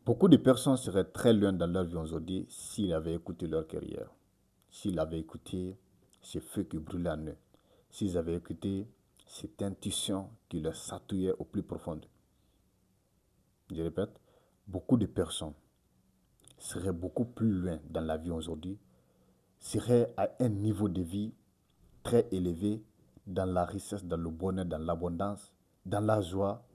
Beaucoup de personnes seraient très loin dans leur vie aujourd'hui s'ils avaient écouté leur carrière, s'ils avaient écouté ce feu qui brûlait en eux, s'ils avaient écouté cette intuition qui leur chatouillait au plus profond. Je répète, beaucoup de personnes seraient beaucoup plus loin dans la vie aujourd'hui, seraient à un niveau de vie très élevé dans la richesse, dans le bonheur, dans l'abondance, dans la joie,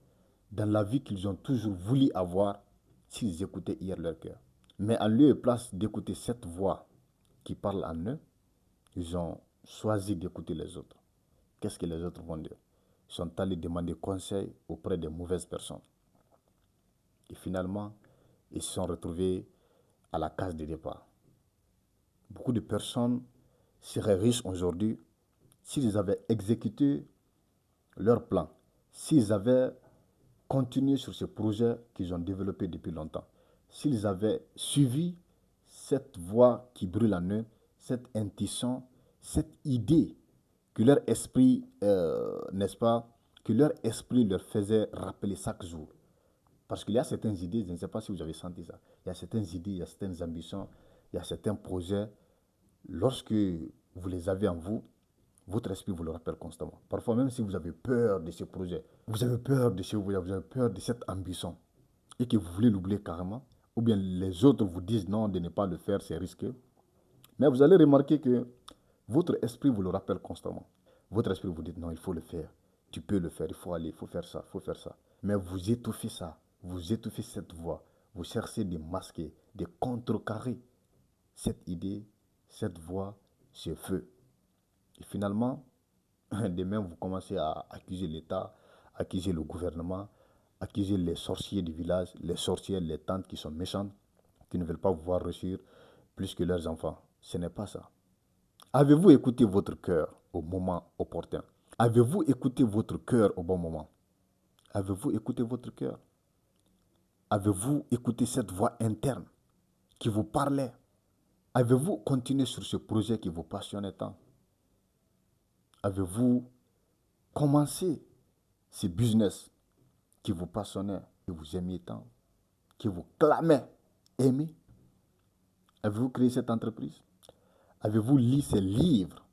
dans la vie qu'ils ont toujours voulu avoir s'ils écoutaient hier leur cœur. Mais en lieu et place d'écouter cette voix qui parle en eux, ils ont choisi d'écouter les autres. Qu'est-ce que les autres vont dire? Ils sont allés demander conseil auprès des mauvaises personnes. Et finalement, ils se sont retrouvés à la case de départ. Beaucoup de personnes seraient riches aujourd'hui s'ils avaient exécuté leur plan, s'ils avaient continué sur ce projet qu'ils ont développé depuis longtemps, s'ils avaient suivi cette voie qui brûle en eux, cette intuition, cette idée que leur esprit, n'est-ce pas, que leur esprit leur faisait rappeler chaque jour. Parce qu'il y a certaines idées, je ne sais pas si vous avez senti ça, il y a certaines idées, il y a certaines ambitions, il y a certains projets, lorsque vous les avez en vous, votre esprit vous le rappelle constamment. Parfois, même si vous avez peur de ce projet, vous avez peur de ce vous avez peur de cette ambition, et que vous voulez l'oublier carrément, ou bien les autres vous disent non, de ne pas le faire, c'est risqué. Mais vous allez remarquer que votre esprit vous le rappelle constamment. Votre esprit vous dit non, il faut le faire. Tu peux le faire, il faut aller, il faut faire ça, il faut faire ça. Mais vous étouffez ça, vous étouffez cette voix, vous cherchez de masquer, de contrecarrer cette idée, cette voix, ce feu. Et finalement, demain, vous commencez à accuser l'État, accuser le gouvernement, accuser les sorciers du village, les sorcières, les tantes qui sont méchantes, qui ne veulent pas vous voir réussir plus que leurs enfants. Ce n'est pas ça. Avez-vous écouté votre cœur au moment opportun? Avez-vous écouté votre cœur au bon moment? Avez-vous écouté votre cœur? Avez-vous écouté cette voix interne qui vous parlait? Avez-vous continué sur ce projet qui vous passionnait tant? Avez-vous commencé ce business qui vous passionnait, que vous aimiez tant, qui vous clamait aimer? Avez-vous créé cette entreprise? Avez-vous lu ces livres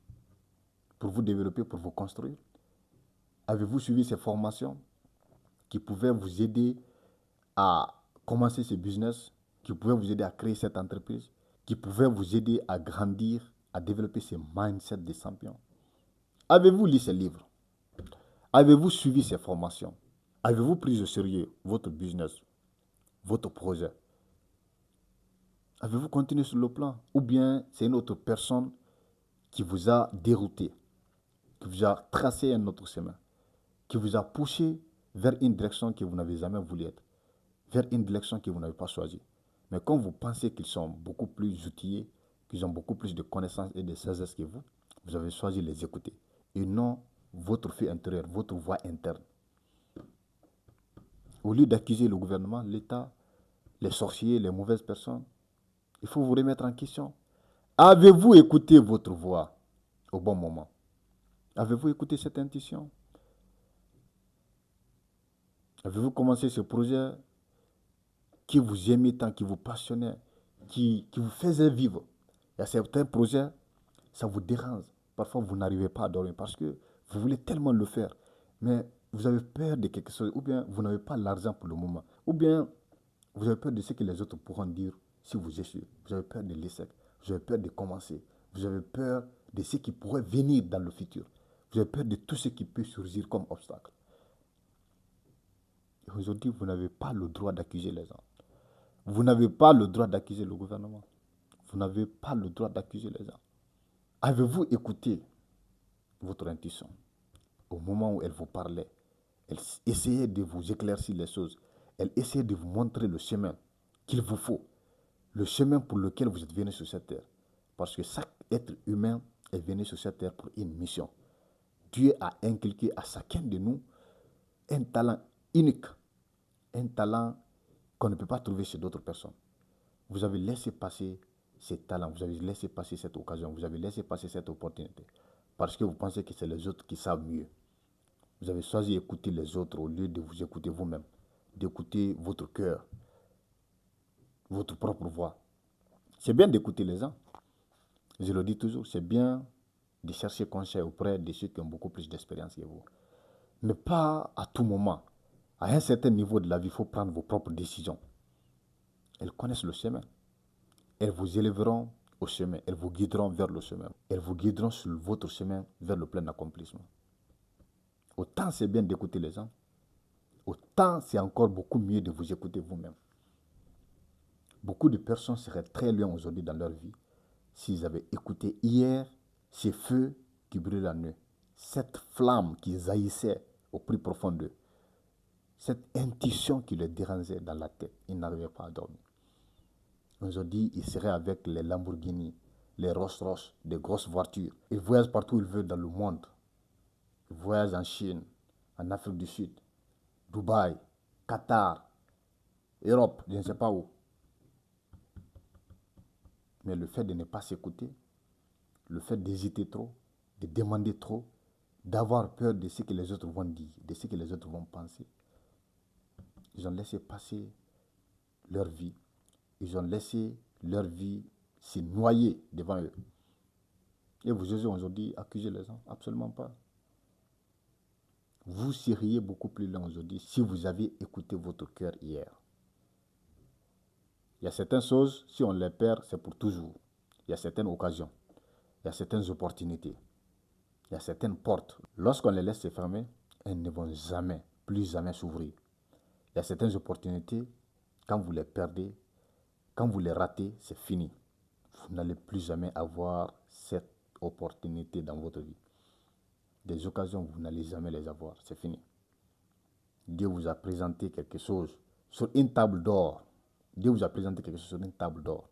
pour vous développer, pour vous construire? Avez-vous suivi ces formations qui pouvaient vous aider à commencer ce business, qui pouvaient vous aider à créer cette entreprise, qui pouvaient vous aider à grandir, à développer ce mindset des champions? Avez-vous lu ces livres? Avez-vous suivi ces formations? Avez-vous pris au sérieux votre business, votre projet? Avez-vous continué sur le plan? Ou bien c'est une autre personne qui vous a dérouté, qui vous a tracé un autre chemin, qui vous a poussé vers une direction que vous n'avez jamais voulu être, vers une direction que vous n'avez pas choisie. Mais quand vous pensez qu'ils sont beaucoup plus outillés, qu'ils ont beaucoup plus de connaissances et de sagesse que vous avez choisi de les écouter. Et non votre feu intérieur, votre voix interne. Au lieu d'accuser le gouvernement, l'État, les sorciers, les mauvaises personnes, il faut vous remettre en question. Avez-vous écouté votre voix au bon moment? Avez-vous écouté cette intuition? Avez-vous commencé ce projet qui vous aimait tant, qui vous passionnait, qui vous faisait vivre? Il y a certains projets, ça vous dérange. Parfois, vous n'arrivez pas à dormir parce que vous voulez tellement le faire. Mais vous avez peur de quelque chose, ou bien vous n'avez pas l'argent pour le moment, ou bien vous avez peur de ce que les autres pourront dire si vous échouez. Vous avez peur de l'échec, vous avez peur de commencer, vous avez peur de ce qui pourrait venir dans le futur. Vous avez peur de tout ce qui peut surgir comme obstacle. Et aujourd'hui, vous n'avez pas le droit d'accuser les gens. Vous n'avez pas le droit d'accuser le gouvernement. Vous n'avez pas le droit d'accuser les gens. Avez-vous écouté votre intuition au moment où elle vous parlait? Elle essayait de vous éclaircir les choses. Elle essayait de vous montrer le chemin qu'il vous faut. Le chemin pour lequel vous êtes venu sur cette terre. Parce que chaque être humain est venu sur cette terre pour une mission. Dieu a inculqué à chacun de nous un talent unique, un talent qu'on ne peut pas trouver chez d'autres personnes. Vous avez laissé passer ces talents, vous avez laissé passer cette occasion, vous avez laissé passer cette opportunité. Parce que vous pensez que c'est les autres qui savent mieux. Vous avez choisi d'écouter les autres au lieu de vous écouter vous-même, d'écouter votre cœur. votre propre voix. C'est bien d'écouter les gens. Je le dis toujours, c'est bien de chercher conseil auprès de ceux qui ont beaucoup plus d'expérience que vous. Mais pas à tout moment. À un certain niveau de la vie, il faut prendre vos propres décisions. Elles connaissent le chemin. Elles vous élèveront au chemin. Elles vous guideront vers le chemin. Elles vous guideront sur votre chemin vers le plein accomplissement. Autant c'est bien d'écouter les gens, autant c'est encore beaucoup mieux de vous écouter vous-même. Beaucoup de personnes seraient très loin aujourd'hui dans leur vie s'ils avaient écouté hier ces feux qui brûlaient en eux, cette flamme qui jaillissait au plus profond d'eux, cette intuition qui les dérangeait dans la tête. Ils n'arrivaient pas à dormir. Aujourd'hui, ils seraient avec les Lamborghini, les Rolls-Royce, des grosses voitures. Ils voyagent partout où ils veulent dans le monde. Ils voyagent en Chine, en Afrique du Sud, Dubaï, Qatar, Europe, je ne sais pas où. Mais le fait de ne pas s'écouter, le fait d'hésiter trop, de demander trop, d'avoir peur de ce que les autres vont dire, de ce que les autres vont penser, ils ont laissé passer leur vie. Ils ont laissé leur vie se noyer devant eux. Et vous osez aujourd'hui accuser les gens? Absolument pas. Vous seriez beaucoup plus loin aujourd'hui si vous aviez écouté votre cœur hier. Il y a certaines choses, si on les perd, c'est pour toujours. Il y a certaines occasions, il y a certaines opportunités, il y a certaines portes. Lorsqu'on les laisse se fermer, elles ne vont jamais, plus jamais s'ouvrir. Il y a certaines opportunités, quand vous les perdez, quand vous les ratez, c'est fini. Vous n'allez plus jamais avoir cette opportunité dans votre vie. Des occasions, vous n'allez jamais les avoir, c'est fini. Dieu vous a présenté quelque chose sur une table d'or. Dieu vous a présenté quelque chose sur une table d'or.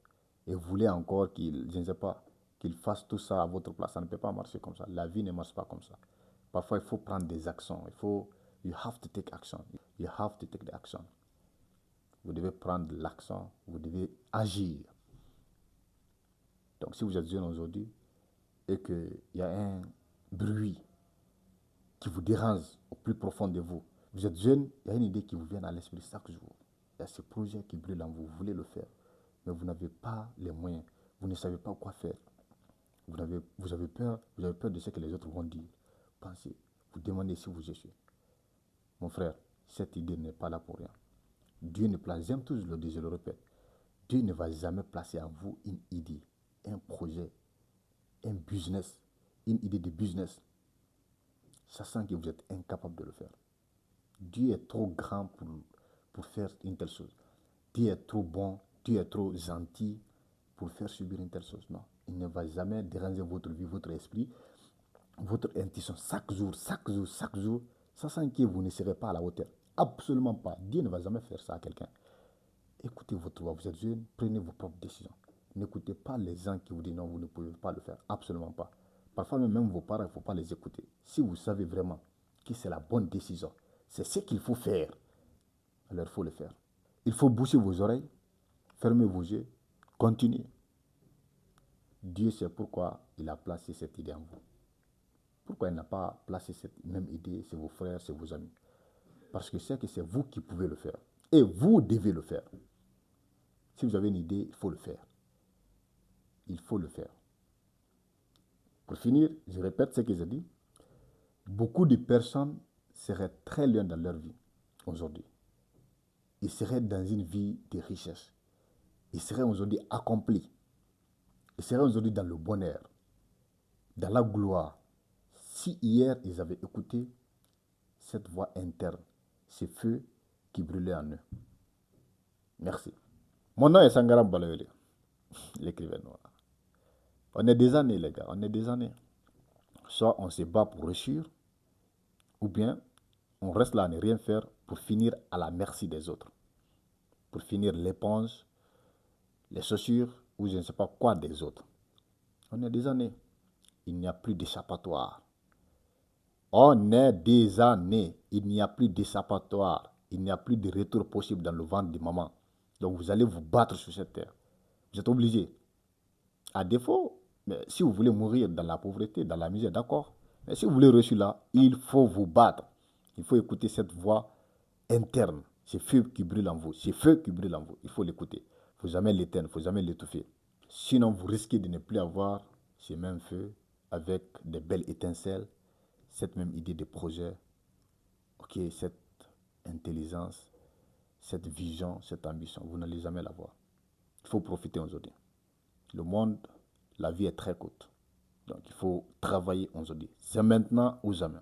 Et vous voulez encore qu'il, je ne sais pas, qu'il fasse tout ça à votre place. Ça ne peut pas marcher comme ça. La vie ne marche pas comme ça. Parfois, il faut prendre des actions. You have to take action. You have to take the action. Vous devez prendre l'action. Vous devez agir. Donc, si vous êtes jeune aujourd'hui et qu'il y a un bruit qui vous dérange au plus profond de vous, vous êtes jeune, il y a une idée qui vous vient à l'esprit chaque jour. Il y a ce projet qui brûle en vous, vous voulez le faire, mais vous n'avez pas les moyens, vous ne savez pas quoi faire. Vous avez peur de ce que les autres vont dire. Pensez, vous demandez si vous échouez. Mon frère, cette idée n'est pas là pour rien. Dieu ne place, j'aime toujours le dire, je le répète, Dieu ne va jamais placer en vous une idée, un projet, un business, une idée de business, sachant que vous êtes incapable de le faire. Dieu est trop grand pour faire une telle chose. Dieu est trop bon, Dieu est trop gentil pour faire subir une telle chose. Non, il ne va jamais déranger votre vie, votre esprit, votre intuition, chaque jour, sachant que vous ne serez pas à la hauteur. Absolument pas. Dieu ne va jamais faire ça à quelqu'un. Écoutez votre voix, vous êtes jeune, prenez vos propres décisions. N'écoutez pas les gens qui vous disent non, vous ne pouvez pas le faire. Absolument pas. Parfois, même vos parents, il ne faut pas les écouter. Si vous savez vraiment que c'est la bonne décision, c'est ce qu'il faut faire, alors il faut le faire. Il faut boucher vos oreilles, fermer vos yeux, continuer. Dieu sait pourquoi il a placé cette idée en vous. Pourquoi il n'a pas placé cette même idée chez vos frères, chez vos amis? Parce que c'est vous qui pouvez le faire. Et vous devez le faire. Si vous avez une idée, il faut le faire. Il faut le faire. Pour finir, je répète ce que j'ai dit. Beaucoup de personnes seraient très loin dans leur vie aujourd'hui. Ils seraient dans une vie de richesse. Ils seraient aujourd'hui accomplis. Ils seraient aujourd'hui dans le bonheur, dans la gloire. Si hier ils avaient écouté cette voix interne, ces feux qui brûlaient en eux. Merci. Mon nom est Sangaram Baloyole, l'écrivain noir. On est des années, les gars, on est des années. Soit on se bat pour réussir, ou bien on reste là à ne rien faire pour finir à la merci des autres. Pour finir l'éponge, les chaussures, ou je ne sais pas quoi des autres. On est des années. Il n'y a plus d'échappatoire. On est des années. Il n'y a plus d'échappatoire. Il n'y a plus de retour possible dans le ventre de maman. Donc vous allez vous battre sur cette terre. Vous êtes obligés. À défaut, mais si vous voulez mourir dans la pauvreté, dans la misère, d'accord. Mais si vous voulez réussir là, il faut vous battre. Il faut écouter cette voix interne. Ce feu qui brûle en vous, ce feu qui brûle en vous, il faut l'écouter. Il ne faut jamais l'éteindre, il ne faut jamais l'étouffer. Sinon, vous risquez de ne plus avoir ce même feu avec des belles étincelles, cette même idée de projet, ok, cette intelligence, cette vision, cette ambition. Vous n'allez jamais l'avoir. Il faut profiter aujourd'hui. Le monde, la vie est très courte. Donc, il faut travailler aujourd'hui. C'est maintenant ou jamais.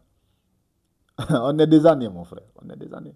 On est des années, mon frère. On est des années.